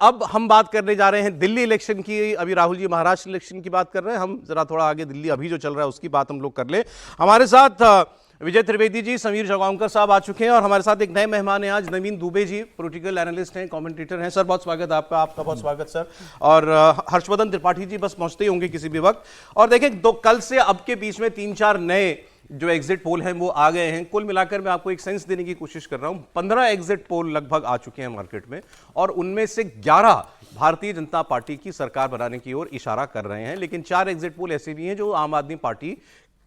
अब हम बात करने जा रहे हैं दिल्ली इलेक्शन की। अभी राहुल जी महाराष्ट्र इलेक्शन की बात कर रहे हैं, हम जरा थोड़ा आगे दिल्ली अभी जो चल रहा है उसकी बात हम लोग कर ले। हमारे साथ विजय त्रिवेदी जी, समीर जगांवकर साहब आ चुके हैं और हमारे साथ एक नए मेहमान हैं आज, नवीन दुबे जी, पॉलिटिकल एनालिस्ट हैं, कमेंटेटर हैं। सर बहुत स्वागत है आपका। आपका बहुत स्वागत सर। और हर्षवर्धन त्रिपाठी जी बस पहुंचते ही होंगे किसी भी वक्त। और देखें, दो कल से अब के बीच में 3-4 नए जो एग्जिट पोल हैं वो आ गए हैं। कुल मिलाकर मैं आपको एक सेंस देने की कोशिश कर रहा हूं। 15 एग्जिट पोल लगभग आ चुके हैं मार्केट में और उनमें से 11 भारतीय जनता पार्टी की सरकार बनाने की ओर इशारा कर रहे हैं, लेकिन 4 एग्जिट पोल ऐसे भी हैं जो आम आदमी पार्टी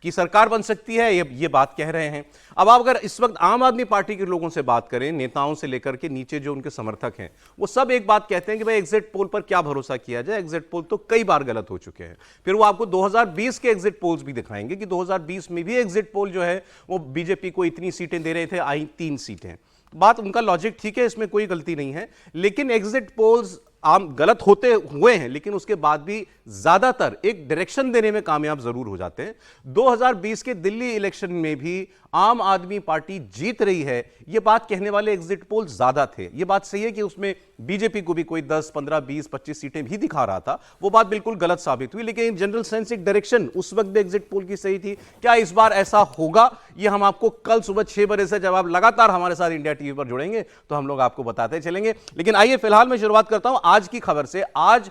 की सरकार बन सकती है, ये बात कह रहे हैं। अब आप अगर इस वक्त आम आदमी पार्टी के लोगों से बात करें, नेताओं से लेकर के नीचे जो उनके समर्थक हैं, वो सब एक बात कहते हैं कि भाई एग्जिट पोल पर क्या भरोसा किया जाए, एग्जिट पोल तो कई बार गलत हो चुके हैं। फिर वो आपको 2020 के एग्जिट पोल्स भी दिखाएंगे कि 2020 में भी एग्जिट पोल जो है वो बीजेपी को इतनी सीटें दे रहे थे, आई 3 सीटें। बात उनका लॉजिक ठीक है, इसमें कोई गलती नहीं है, लेकिन एग्जिट पोल्स आम गलत होते हुए हैं, लेकिन उसके बाद भी ज्यादातर एक डायरेक्शन देने में कामयाब जरूर हो जाते हैं। 2020 के दिल्ली इलेक्शन में भी आम आदमी पार्टी जीत रही है, यह बात कहने वाले एग्जिट पोल ज्यादा थे। यह बात सही है कि उसमें बीजेपी को भी कोई 10, 15, 20, 25 सीटें भी दिखा रहा था, वो बात बिल्कुल गलत साबित हुई, लेकिन जनरल सेंस एक डायरेक्शन उस वक्त भी एग्जिट पोल की सही थी। क्या इस बार ऐसा होगा, यह हम आपको कल सुबह 6 बजे से, जब आप लगातार हमारे साथ इंडिया टीवी पर जुड़ेंगे, तो हम लोग आपको बताते चलेंगे। लेकिन आइए फिलहाल मैं शुरुआत करता हूं आज की खबर से। आज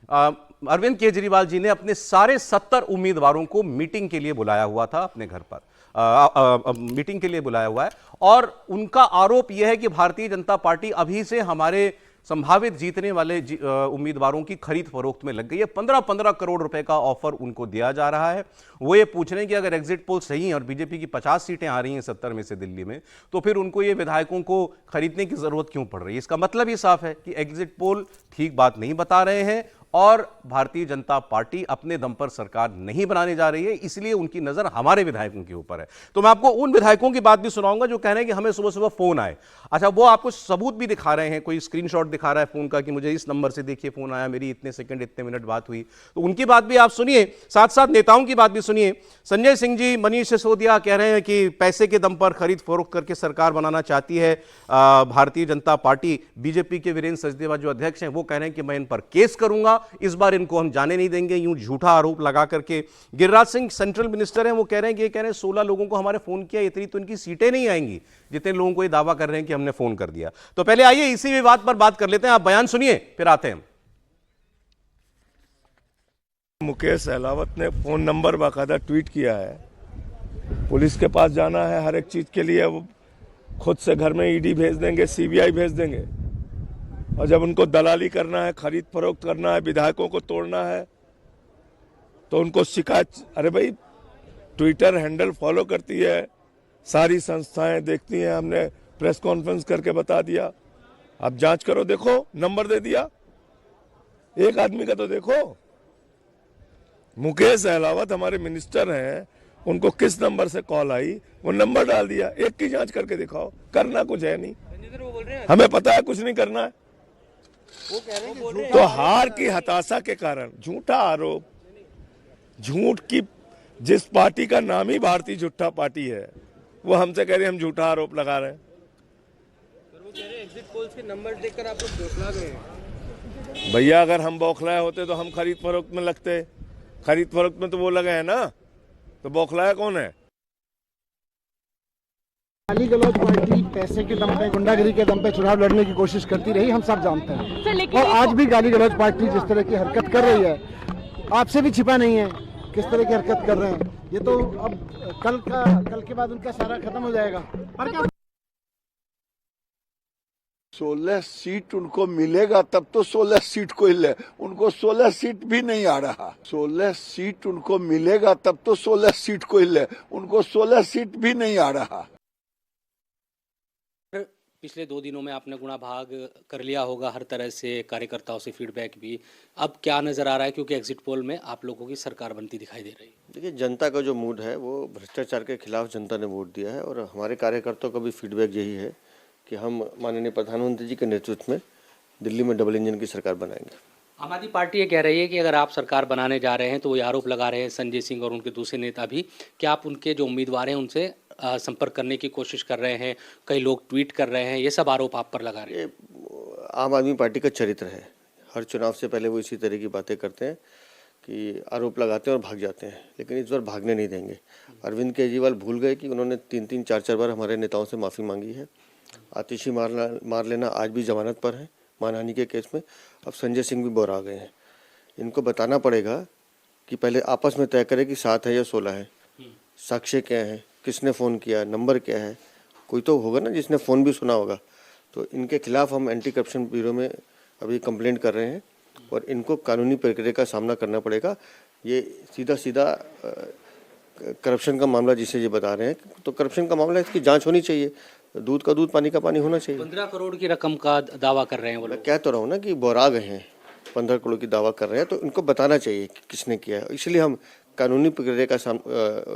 अरविंद केजरीवाल जी ने अपने सारे 70 उम्मीदवारों को मीटिंग के लिए बुलाया हुआ था अपने घर पर, मीटिंग के लिए बुलाया हुआ है। और उनका आरोप यह है कि भारतीय जनता पार्टी अभी से हमारे संभावित जीतने वाले उम्मीदवारों की खरीद फरोख्त में लग गई है। 15-15 करोड़ रुपए का ऑफर उनको दिया जा रहा है। वो ये पूछ रहे हैं कि अगर एग्जिट पोल सही है और बीजेपी की 50 सीटें आ रही हैं 70 में से दिल्ली में, तो फिर उनको ये विधायकों को खरीदने की जरूरत क्यों पड़ रही है। इसका मतलब ये साफ है कि एग्जिट पोल ठीक बात नहीं बता रहे हैं और भारतीय जनता पार्टी अपने दम पर सरकार नहीं बनाने जा रही है, इसलिए उनकी नजर हमारे विधायकों के ऊपर है। तो मैं आपको उन विधायकों की बात भी सुनाऊंगा जो कह रहे हैं कि हमें सुबह सुबह फोन आए। अच्छा, वो आपको सबूत भी दिखा रहे हैं, कोई स्क्रीनशॉट दिखा रहा है फोन का कि मुझे इस नंबर से देखिए फोन आया, मेरी इतने सेकंड इतने मिनट बात हुई। तो उनकी बात भी आप सुनिए, साथ साथ नेताओं की बात भी सुनिए। संजय सिंह जी, मनीष सिसोदिया कह रहे हैं कि पैसे के दम पर खरीद फरोख्त करके सरकार बनाना चाहती है भारतीय जनता पार्टी। बीजेपी के वीरेंद्र सचदेवा जो अध्यक्ष हैं वो कह रहे हैं कि मैं इन पर केस करूंगा, इस बार इनको हम जाने नहीं देंगे, यूं झूठा आरोप लगा करके। गिरिराज सिंह सेंट्रल मिनिस्टर हैं, वो कह रहे हैं कि ये कह रहे हैं 16 लोगों को हमारे फोन किया, इतनी तो इनकी सीटें नहीं आएंगी जितने लोगों को ये दावा कर रहे हैं कि हमने फोन कर दिया। तो पहले आइए इसी विवाद पर बात कर लेते हैं, आप बयान सुनिए फिर आते हैं। मुकेश सहलावत ने फोन नंबर बाकायदा ट्वीट किया है। पुलिस के पास जाना है हर एक चीज के लिए, वो खुद से घर में ईडी भेज देंगे, सीबीआई भेज देंगे। और जब उनको दलाली करना है, खरीद फरोख्त करना है, विधायकों को तोड़ना है, तो उनको शिकायत। अरे भाई, ट्विटर हैंडल फॉलो करती है, सारी संस्थाएं देखती हैं, हमने प्रेस कॉन्फ्रेंस करके बता दिया। आप जांच करो, देखो नंबर दे दिया, एक आदमी का तो देखो। मुकेश सहलावत हमारे मिनिस्टर हैं, उनको किस नंबर से कॉल आई, वो नंबर डाल दिया। एक की जांच करके दिखाओ, करना कुछ है नहीं, हमें पता है कुछ नहीं करना है। तो हार की हताशा के कारण झूठा आरोप, झूठ की, जिस पार्टी का नाम ही भारतीय झूठा पार्टी है, वो हमसे कह रहे हैं हम झूठा आरोप लगा रहे हैं। वो कह रहे हैं एग्जिट पोल्स के नंबर देखकर आप लोग बौखला गए। भैया, अगर हम बौखलाए होते तो हम खरीद फरोख्त में लगते। खरीद फरोख्त में तो वो लगे हैं ना, तो बौखलाया कौन है। गाली गलौज पार्टी पैसे के दम पे, गुंडागिरी के दम पे चुनाव लड़ने की कोशिश करती रही, हम सब जानते हैं। और आज भी गाली गलौज पार्टी जिस तरह की हरकत कर रही है, आपसे भी छिपा नहीं है किस तरह की हरकत कर रहे हैं। ये तो अब कल के बाद उनका सारा खत्म हो जाएगा। पर क्या 16 सीट उनको मिलेगा तब तो 16 सीट को ले, उनको 16 सीट भी नहीं आ रहा। 16 सीट उनको मिलेगा तब तो 16 सीट को ले, उनको 16 सीट भी नहीं आ रहा। पिछले 2 दिनों में आपने गुणा भाग कर लिया होगा हर तरह से, कार्यकर्ताओं से फीडबैक भी। अब क्या नजर आ रहा है, क्योंकि एग्जिट पोल में आप लोगों की सरकार बनती दिखाई दे रही है। देखिए, जनता का जो मूड है वो भ्रष्टाचार के खिलाफ जनता ने वोट दिया है और हमारे कार्यकर्ताओं का भी फीडबैक यही है कि हम माननीय प्रधानमंत्री जी के नेतृत्व में दिल्ली में डबल इंजन की सरकार बनाएंगे। आम आदमी पार्टी ये कह रही है कि अगर आप सरकार बनाने जा रहे हैं, तो वो आरोप लगा रहे हैं संजय सिंह और उनके दूसरे नेता भी, कि आप उनके जो उम्मीदवार हैं उनसे संपर्क करने की कोशिश कर रहे हैं, कई लोग ट्वीट कर रहे हैं, ये सब आरोप आप पर लगा रहे हैं। आम आदमी पार्टी का चरित्र है। हर चुनाव से पहले वो इसी तरह की बातें करते हैं कि आरोप लगाते हैं और भाग जाते हैं, लेकिन इस बार भागने नहीं देंगे। अरविंद केजरीवाल भूल गए कि उन्होंने 3-3, 4-4 बार हमारे नेताओं से माफ़ी मांगी है। आतिशी मार लेना आज भी जमानत पर है मानहानि के केस में। अब संजय सिंह भी बोर आ गए हैं। इनको बताना पड़ेगा कि पहले आपस में तय करें कि 7 है या 16 है, साक्ष्य क्या है, किसने फ़ोन किया, नंबर क्या है। कोई तो होगा ना जिसने फ़ोन भी सुना होगा। तो इनके खिलाफ हम एंटी करप्शन ब्यूरो में अभी कंप्लेंट कर रहे हैं और इनको कानूनी प्रक्रिया का सामना करना पड़ेगा। ये सीधा करप्शन का मामला जिसे ये बता रहे हैं, तो करप्शन का मामला, इसकी जांच होनी चाहिए। दूध का दूध, पानी का पानी होना चाहिए। 15 करोड़ की रकम का दावा कर रहे हैं वो मैं लोग। कह तो रहा हूँ ना कि बोरा गए हैं, 15 करोड़ की दावा कर रहे हैं, तो इनको बताना चाहिए कि किसने किया है। इसलिए हम कानूनी प्रक्रिया का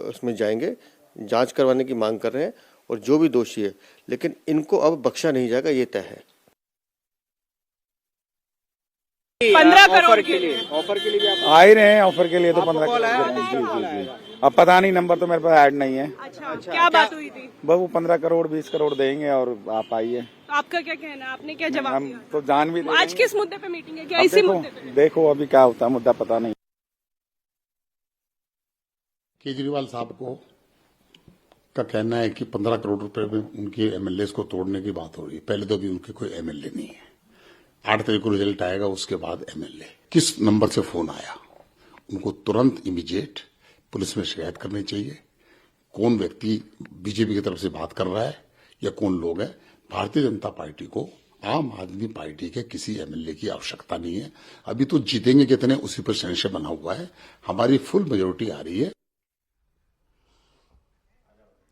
उसमें जाएंगे, जांच करवाने की मांग कर रहे हैं और जो भी दोषी है, लेकिन इनको अब बख्शा नहीं जाएगा, ये तय है। 15 करोड़ के लिए ऑफर के लिए आ ही रहे हैं ऑफर के लिए, तो 15 करोड़। जी। अब पता नहीं, नंबर तो मेरे पास ऐड नहीं है। अच्छा, क्या बात हुई थी? बस वो 15 करोड़ 20 करोड़ देंगे और आप आइए। तो आपका क्या कहना है, आपने क्या जवाब हम दिया? तो जान भी दे आज देंगे। किस मुद्दे पे मीटिंग है, क्या अब इसी मुद्दे पे? देखो अभी क्या होता है, मुद्दा पता नहीं। केजरीवाल साहब का कहना है कि 15 करोड़ रुपए में उनके एमएलए को तोड़ने की बात हो रही है। पहले तो अभी उनके कोई एमएलए नहीं है। 8 तारीख को रिजल्ट आएगा, उसके बाद एमएलए। किस नंबर से फोन आया, उनको तुरंत इमीडिएट पुलिस में शिकायत करनी चाहिए। कौन व्यक्ति बीजेपी की तरफ से बात कर रहा है या कौन लोग हैं। भारतीय जनता पार्टी को आम आदमी पार्टी के किसी एमएलए की आवश्यकता नहीं है। अभी तो जीतेंगे कितने, उसी पर संशय बना हुआ है। हमारी फुल मेजोरिटी आ रही है।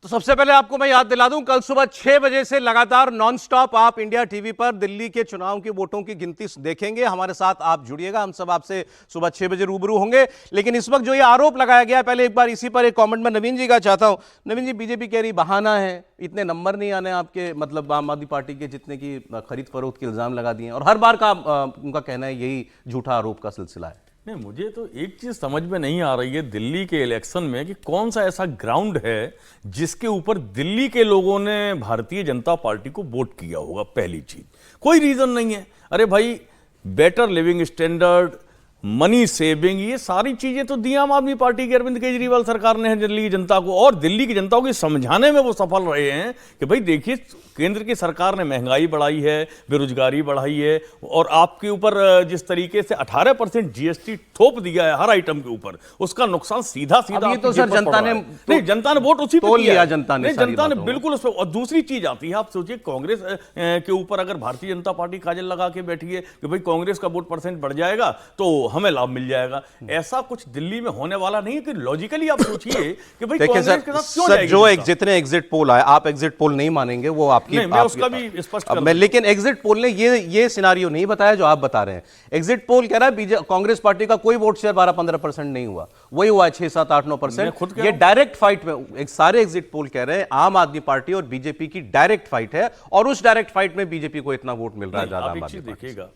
तो सबसे पहले आपको मैं याद दिला दूं, कल सुबह 6 बजे से लगातार नॉनस्टॉप आप इंडिया टीवी पर दिल्ली के चुनाव की वोटों की गिनती देखेंगे। हमारे साथ आप जुड़िएगा, हम सब आपसे सुबह 6 बजे रूबरू होंगे। लेकिन इस वक्त जो ये आरोप लगाया गया, पहले एक बार इसी पर एक कमेंट में नवीन जी का चाहता हूं। नवीन जी, बीजेपी कह रही बहाना है, इतने नंबर नहीं आने आपके, मतलब आम आदमी पार्टी के जितने की खरीद फरोख्त के इल्जाम लगा दिए और हर बार का उनका कहना है यही झूठा आरोप का सिलसिला है। नहीं, मुझे तो एक चीज समझ में नहीं आ रही है दिल्ली के इलेक्शन में कि कौन सा ऐसा ग्राउंड है जिसके ऊपर दिल्ली के लोगों ने भारतीय जनता पार्टी को वोट किया होगा। पहली चीज, कोई रीजन नहीं है। अरे भाई, better living standard, money saving, ये सारी चीजें तो दी आम आदमी पार्टी की अरविंद केजरीवाल सरकार ने है दिल्ली की जनता को, और दिल्ली की जनता को समझाने में वो सफल रहे हैं कि भाई देखिए, केंद्र की सरकार ने महंगाई बढ़ाई है, बेरोजगारी बढ़ाई है, और आपके ऊपर जिस तरीके से 18% जीएसटी थोप दिया है हर आइटम के ऊपर, उसका नुकसान सीधा अभी तो सर जनता ने नहीं, जनता ने वोट उसी पे तोल किया लिया। है। जनता ने बिल्कुल उस पर। और दूसरी चीज आती है, आप सोचिए कांग्रेस के ऊपर अगर भारतीय जनता पार्टी काजल लगा के बैठी है कि भाई कांग्रेस का वोट % बढ़ जाएगा तो हमें लाभ मिल जाएगा, ऐसा कुछ दिल्ली में होने वाला नहीं है। कि लॉजिकली आप सोचिए कि भाई देखिए कांग्रेस के साथ क्यों सर, जाएगी जो जनता? जितने एग्जिट पोल आए, आप एग्जिट पोल नहीं मानेंगे, वो आपकी नहीं, मैं उसका भी स्पष्ट कर दूं। लेकिन एग्जिट पोल ने ये सिनारियो नहीं बताया जो आप बता रहे हैं। एग्जिट पोल कह रहा है कांग्रेस पार्टी का कोई वोट शेयर 12-15% नहीं हुआ, वही हुआ है 6-7-8-9%। ये डायरेक्ट फाइट में, एक सारे एग्जिट पोल कह रहे हैं आम आदमी पार्टी और बीजेपी की डायरेक्ट फाइट है, और उस डायरेक्ट फाइट में बीजेपी को इतना वोट मिल रहा है ज्यादा। आप एक चीज देखिएगा,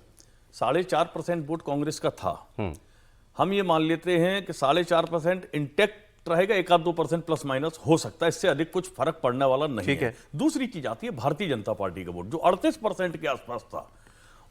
4.5% वोट कांग्रेस का था। हम ये मान लेते हैं कि 4.5% इंटेक्ट रहेगा, 1-2% प्लस माइनस हो सकता है, इससे अधिक कुछ फर्क पड़ने वाला नहीं ठीक है। दूसरी चीज आती है भारतीय जनता पार्टी का वोट, जो 38% के आसपास था,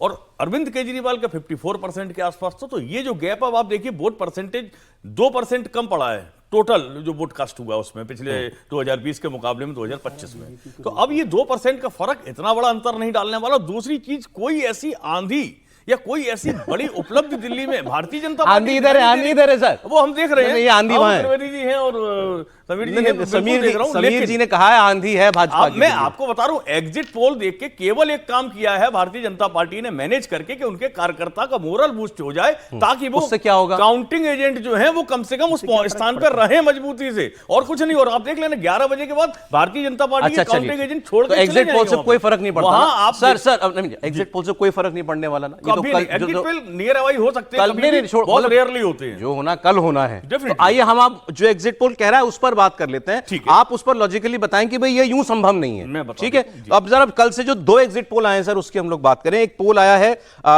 और अरविंद केजरीवाल का 54% के आसपास था। तो ये जो गैप, अब आप देखिए, वोट परसेंटेज 2% कम पड़ा है टोटल जो वोट कास्ट हुआ उसमें पिछले 2020 के मुकाबले में 2025 में। तो अब ये 2% का फर्क इतना बड़ा अंतर नहीं डालने वाला। दूसरी चीज, कोई ऐसी आंधी या कोई ऐसी बड़ी उपलब्धि दिल्ली में भारतीय जनता पार्टी आंधी इधर है, आंधी इधर है सर, वो हम देख रहे हैं। ये आंधी वहां है। त्रिवेदी जी हैं और समीर जी हैं, समीर जी ने कहा है आंधी है भाजपा की। मैं आपको बता रहा हूं, एग्जिट पोल देख के केवल एक काम किया है भारतीय जनता पार्टी ने, मैनेज करके कि उनके कार्यकर्ता का मोरल बूस्ट हो जाए, ताकि वो उससे क्या होगा, काउंटिंग एजेंट जो है वो कम से कम उस स्थान पर रहे मजबूती से, और कुछ नहीं। और आप देख लेना 11 बजे के बाद भारतीय जनता पार्टी के काउंटिंग एजेंट छोड़ के एग्जिट पोल से कोई फर्क नहीं पड़ता आप सर। एग्जिट पोल से कोई फर्क नहीं पड़ने वाला ना। नियर अवाई हो सकते हैं, बहुत रेयरली होते हैं। जो होना कल होना है। तो आइए हम आप जो एग्जिट पोल कह रहा है उस पर बात कर लेते हैं। आप उस पर लॉजिकली बताएं कि भाई ये यूं संभव नहीं है, ठीक है। तो अब जरा कल से जो 2 एग्जिट पोल आए हैं सर, उसकी हम लोग बात करें। एक पोल आया है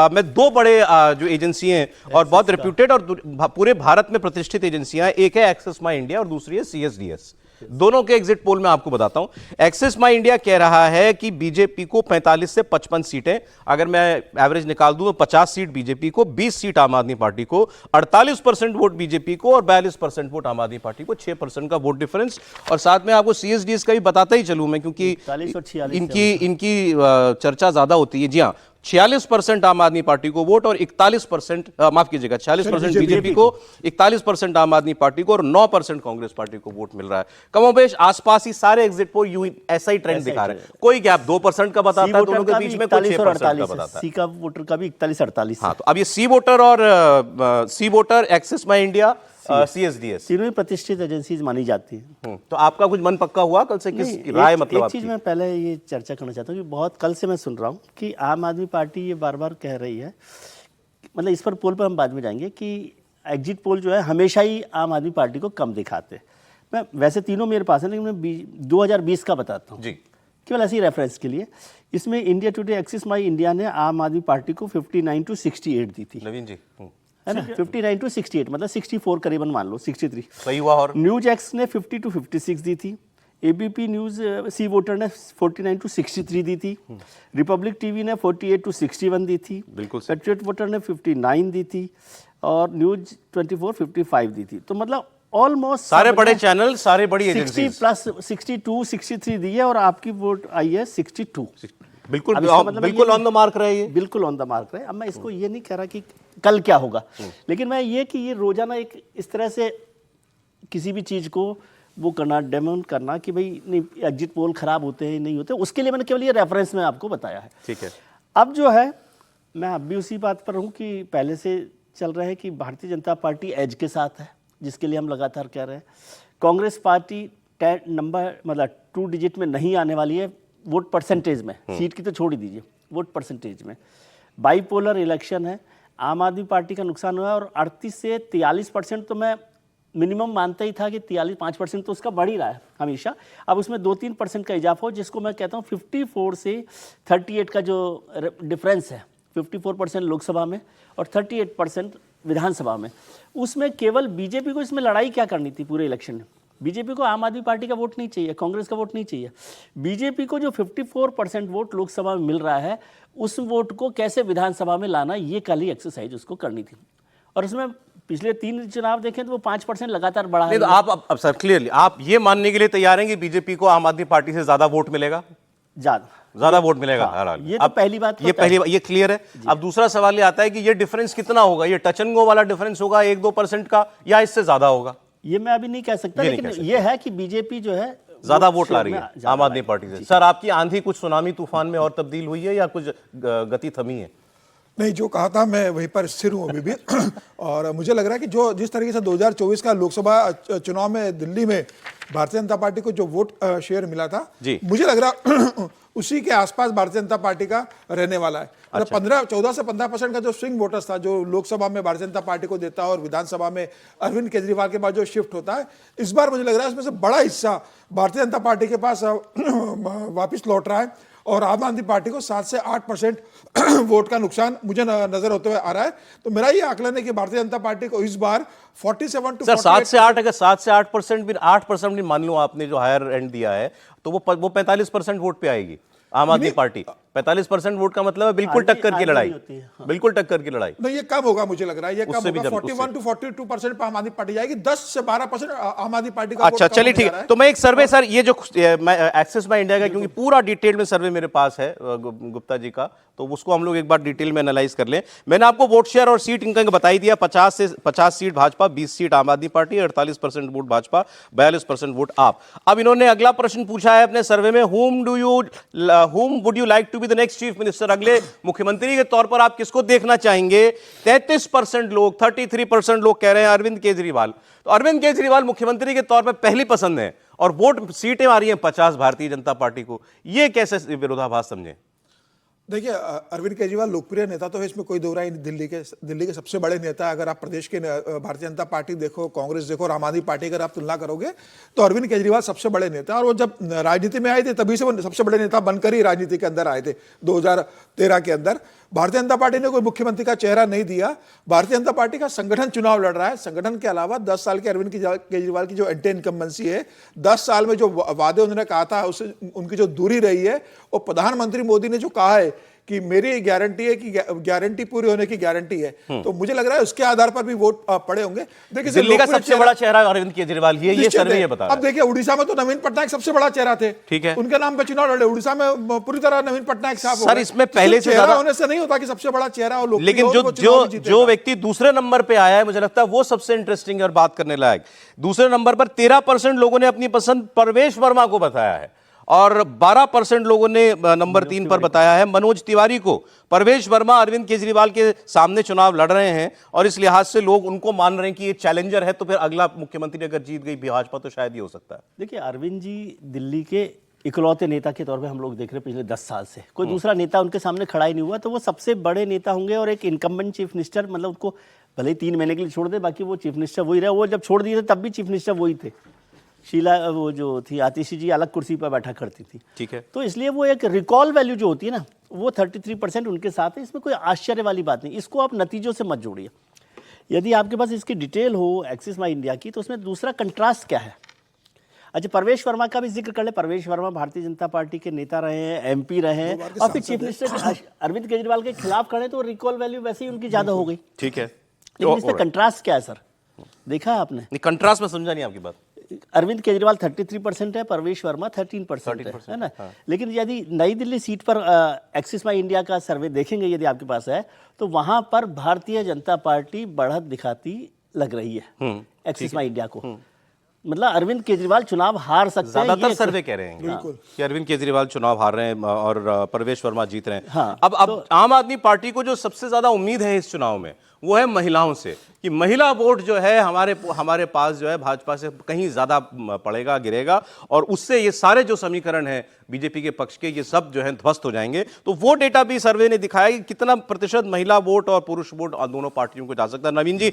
मैं 2 बड़े जो एजेंसी हैं और बहुत रेप्यूटेड और पूरे भारत में प्रतिष्ठित एजेंसियां, एक है एक्सेस माई इंडिया और दूसरी है CSDS। दोनों के एग्जिट पोल में आपको बताता हूं। एक्सिस माई इंडिया कह रहा है कि बीजेपी को 45 से 55 सीटें, अगर मैं एवरेज निकाल दूं तो 50 सीट बीजेपी को, 20 सीट आम आदमी पार्टी को, 48% वोट बीजेपी को और 42% वोट आम आदमी पार्टी को, 6% का वोट डिफरेंस। और साथ में आपको सीएसडीएस का भी बताता ही चलूं मैं, क्योंकि इनकी चर्चा ज्यादा होती है। जी हाँ, 46% आम आदमी पार्टी को वोट और 41%, माफ कीजिएगा, 46% बीजेपी को, 41% आम आदमी पार्टी को और 9% कांग्रेस पार्टी को वोट मिल रहा है। कमोबेश आसपास ही सारे एग्जिट पोल यूं ऐसा ही ट्रेंड दिखा रहे हैं। कोई गैप 2% का बताता है दोनों के बीच में, कोई 6% का बताता है। सी का वोटर का भी 41-48। हाँ, तो अब ये सी वोटर और C voter, Axis My India, CSDS, तीनों ही प्रतिष्ठित एजेंसीज मानी जाती है। तो आपका कुछ मन पक्का हुआ कल से, किस राय मतलब एक चीज मैं पहले ये चर्चा करना चाहता हूँ कि बहुत कल से मैं सुन रहा हूँ कि आम आदमी पार्टी ये बार बार कह रही है, मतलब इस पर पोल पर हम बाद में जाएंगे, कि एग्जिट पोल जो है हमेशा ही आम आदमी पार्टी को कम दिखाते हैं। मैं वैसे तीनों मेरे पास है, लेकिन मैं 2020 का बताता हूँ जी, केवल ऐसी रेफरेंस के लिए। इसमें India today axis My India ने आम आदमी पार्टी को 59 to 68 दी थी, नवीन जी, है ना, 59 to 68, मतलब 64 करीबन मान लो, 63 सही हुआ। और न्यूज एक्स ने 50 to 56 दी थी, एबीपी न्यूज सी वोटर ने 49 to 63 दी थी, रिपब्लिक टीवी ने 48 to 61 दी थी, बिल्कुल पेट्रियट वोटर ने 59 दी थी और न्यूज 24 55 दी थी। तो मतलब ऑलमोस्ट सारे बड़े चैनल, सारे बड़ी एजेंसी 60 प्लस 62 63 दी है और आपकी वोट आई है 62। बिल्कुल मतलब बिल्कुल ऑन द मार्क रहे ये, बिल्कुल ऑन द मार्क रहे। अब मैं इसको ये नहीं कह रहा कि कल क्या होगा, लेकिन मैं ये कि ये रोजाना एक इस तरह से किसी भी चीज को वो करना, डेमोन करना कि भाई नहीं एग्जिट पोल खराब होते हैं नहीं होते, उसके लिए मैंने केवल ये रेफरेंस में आपको बताया है। ठीक है। अब जो है मैं अब भी उसी बात पर हूँ कि पहले से चल रहा है कि भारतीय जनता पार्टी एज के साथ है, जिसके लिए हम लगातार कह रहे हैं। कांग्रेस पार्टी नंबर मतलब 2 डिजिट में नहीं आने वाली है वोट परसेंटेज में, सीट की तो छोड़ ही दीजिए, वोट परसेंटेज में। बाइपोलर इलेक्शन है, आम आदमी पार्टी का नुकसान हुआ है और 38 से 43% तो मैं मिनिमम मानता ही था कि 43-5% तो उसका बढ़ ही रहा है हमेशा। अब उसमें 2-3% का इजाफा हो, जिसको मैं कहता हूँ 54 से 38 का जो डिफरेंस है, 54% लोकसभा में और 38% विधानसभा में, उसमें केवल बीजेपी को इसमें लड़ाई क्या करनी थी पूरे इलेक्शन में। बीजेपी को आम आदमी पार्टी का वोट नहीं चाहिए, कांग्रेस का वोट नहीं चाहिए। बीजेपी को जो 54% वोट लोकसभा में मिल रहा है, उस वोट को कैसे विधानसभा में लाना, ये कल ही एक्सरसाइज उसको करनी थी। और उसमें पिछले 3 चुनाव देखें तो वो 5% लगातार बढ़ा है। तो आप अब सर क्लियरली आप ये मानने के लिए तैयार हैं कि बीजेपी को आम आदमी पार्टी से ज्यादा वोट मिलेगा? ज्यादा वोट मिलेगा हर हाल। ये तो पहली बात, ये क्लियर है। अब दूसरा सवाल ये आता है कि ये डिफरेंस कितना होगा? ये टच एंड गो वाला डिफरेंस होगा 1-2% का, या इससे ज्यादा होगा? ये मैं अभी नहीं कह सकता, लेकिन ये है कि बीजेपी जो है ज्यादा वोट ला रही है आम आदमी पार्टी से। सर, आपकी आंधी कुछ सुनामी तूफान में और तब्दील हुई है या कुछ गति थमी है? नहीं, जो कहा था मैं वहीं पर स्थिर हूं अभी भी। और मुझे लग रहा है कि जो जिस तरीके से 2024 का लोकसभा चुनाव में दिल्ली में भारतीय जनता पार्टी को जो वोट शेयर मिला था, मुझे लग रहा उसी के आसपास भारतीय जनता पार्टी का रहने वाला है। अच्छा। 14 से 15% का जो स्विंग वोटर्स था, जो लोकसभा में भारतीय जनता पार्टी को देता है और विधानसभा में अरविंद केजरीवाल के बाद जो शिफ्ट होता है, इस बार मुझे लग रहा है इसमें से बड़ा हिस्सा भारतीय जनता पार्टी के पास वापिस लौट रहा है और आम आदमी पार्टी को 7 से 8% वोट का नुकसान मुझे नजर होते हुए आ रहा है। तो मेरा ये आकलन है कि भारतीय जनता पार्टी को इस बार 47 to 7 से 8, अगर 7 से 8% भी 8% भी मान लो आपने जो हायर एंड दिया है, तो वो 45% वोट पे आएगी आम आदमी पार्टी। 45% वोट का मतलब है बिल्कुल टक्कर की लड़ाई, बिल्कुल टक्कर की लड़ाई। नहीं, ये कम होगा, मुझे लग रहा है ये कम होगा। 41 to 42% पे आम आदमी पार्टी जाएगी, 10 से 12% आम आदमी पार्टी का। अच्छा, चलिए ठीक है। तो मैं एक सर्वे सर, ये जो एक्सिस माई इंडिया का, क्योंकि पूरा डिटेल में सर्वे मेरे पास है गुप्ता जी का, तो उसको हम लोग एक बार डिटेल में एनालाइज कर लें। मैंने आपको वोट शेयर और सीट इनका बता ही दिया। 50 सीट भाजपा, 20 सीट आम आदमी पार्टी, 48% वोट भाजपा, 42% वोट आप। अब इन्होंने अगला प्रश्न पूछा है अपने सर्वे में, whom would you like to be the next chief minister? अगले मुख्यमंत्री के तौर पर आप किसको देखना चाहेंगे? 33% लोग, 33% लोग कह रहे हैं अरविंद केजरीवाल। तो अरविंद केजरीवाल मुख्यमंत्री के तौर पर पहली पसंद है और वोट सीटें आ रही हैं 50 भारतीय जनता पार्टी को। ये कैसे विरोधाभास समझे? देखिए, अरविंद केजरीवाल लोकप्रिय नेता तो है, इसमें कोई दो राय नहीं। दिल्ली के सबसे बड़े नेता, अगर आप प्रदेश के भारतीय जनता पार्टी देखो, कांग्रेस देखो और आम आदमी पार्टी अगर आप तुलना करोगे तो अरविंद केजरीवाल सबसे बड़े नेता। और वो जब राजनीति में आए थे तभी से वो सबसे बड़े नेता बनकर ही राजनीति के अंदर आए थे 2013 के अंदर। भारतीय जनता पार्टी ने कोई मुख्यमंत्री का चेहरा नहीं दिया। भारतीय जनता पार्टी का संगठन चुनाव लड़ रहा है। संगठन के अलावा 10 साल के अरविंद केजरीवाल की जो एंटी इनकम्बेंसी है, 10 साल में जो वादे उन्होंने कहा था, उससे उनकी जो दूरी रही है, और प्रधानमंत्री मोदी ने जो कहा है कि मेरी गारंटी है कि गारंटी पूरी होने की गारंटी है, तो मुझे लग रहा है उसके आधार पर भी वोट पड़े होंगे। देखिए, दिल्ली का सबसे बड़ा चेहरा अरविंद केजरीवाल ही है, ये सर्वे ये बता रहा है। अब देखिए, उड़ीसा में तो नवीन पटनायक सबसे बड़ा चेहरा थे, ठीक है, उनके नाम पे चुनाव लड़े। उड़ीसा में पूरी तरह नवीन पटनायक साफ हो सर, गए। इसमें पहले से चेहरा ज्यादा होने से नहीं होता कि सबसे बड़ा चेहरा हो, लेकिन जो व्यक्ति दूसरे नंबर पे आया है, मुझे लगता है वो सबसे इंटरेस्टिंग और बात करने लायक। दूसरे नंबर पर 13% लोगों ने अपनी पसंद परवेश वर्मा को बताया है, और 12% लोगों ने नंबर 3 पर बताया है मनोज तिवारी को। परवेश वर्मा अरविंद केजरीवाल के सामने चुनाव लड़ रहे हैं, और इस लिहाज से लोग उनको मान रहे हैं कि ये चैलेंजर है, तो फिर अगला मुख्यमंत्री अगर जीत गई भाजपा तो शायद ये हो सकता है। देखिए, अरविंद जी दिल्ली के इकलौते नेता के तौर पे हम लोग देख रहे हैं पिछले 10 साल से, कोई दूसरा नेता उनके सामने खड़ा ही नहीं हुआ, तो वो सबसे बड़े नेता होंगे। और एक इनकम्बेंट चीफ मिनिस्टर, मतलब उनको भले ही 3 महीने के लिए छोड़ दे, बाकी वो चीफ मिनिस्टर वही रहे। वो जब छोड़ दिए थे तब भी चीफ मिनिस्टर वही थे। शीला, वो जो थी आतिशी जी, अलग कुर्सी पर बैठा करती थी, ठीक है। तो इसलिए वो एक रिकॉल वैल्यू जो होती है ना, वो 33% उनके साथ है। इसमें कोई आश्चर्य वाली बात नहीं। इसको आप नतीजों से मत जोड़िए। यदि आपके पास इसकी डिटेल हो एक्सिस माई इंडिया की, तो उसमें दूसरा कंट्रास्ट क्या है। अच्छा, परवेश वर्मा का भी जिक्र कर ले। परवेश वर्मा भारतीय जनता पार्टी के नेता रहे हैं, MP रहे हैं, और फिर चीफ मिनिस्टर अरविंद केजरीवाल के खिलाफ खड़े, तो रिकॉल वैल्यू वैसे ही उनकी ज्यादा हो गई, ठीक है। लेकिन इसमें कंट्रास्ट क्या है सर, देखा आपने? कंट्रास्ट में समझा नहीं आपकी बात। अरविंद केजरीवाल 33% है, परवेश वर्मा 13% है ना। हाँ। लेकिन यदि नई दिल्ली सीट पर एक्सिस माई इंडिया का सर्वे देखेंगे, यदि आपके पास है, तो वहां पर भारतीय जनता पार्टी बढ़त दिखाती लग रही है एक्सिस माई इंडिया को। मतलब अरविंद केजरीवाल चुनाव हार सकते हैं, ज्यादातर सर्वे कह रहे हैं कि अरविंद केजरीवाल चुनाव हार रहे हैं और परवेश वर्मा जीत रहे हैं। हाँ, अब आम आदमी पार्टी को जो सबसे ज्यादा उम्मीद है इस चुनाव में, वो है महिलाओं से, कि महिला वोट जो है हमारे पास जो है भाजपा से कहीं ज्यादा पड़ेगा, गिरेगा, और उससे ये सारे जो समीकरण हैं बीजेपी के पक्ष के, ये सब जो है ध्वस्त हो जाएंगे। तो वो डेटा भी सर्वे ने दिखाया कि कितना प्रतिशत महिला वोट और पुरुष वोट दोनों पार्टियों को जा सकता है। नवीन जी,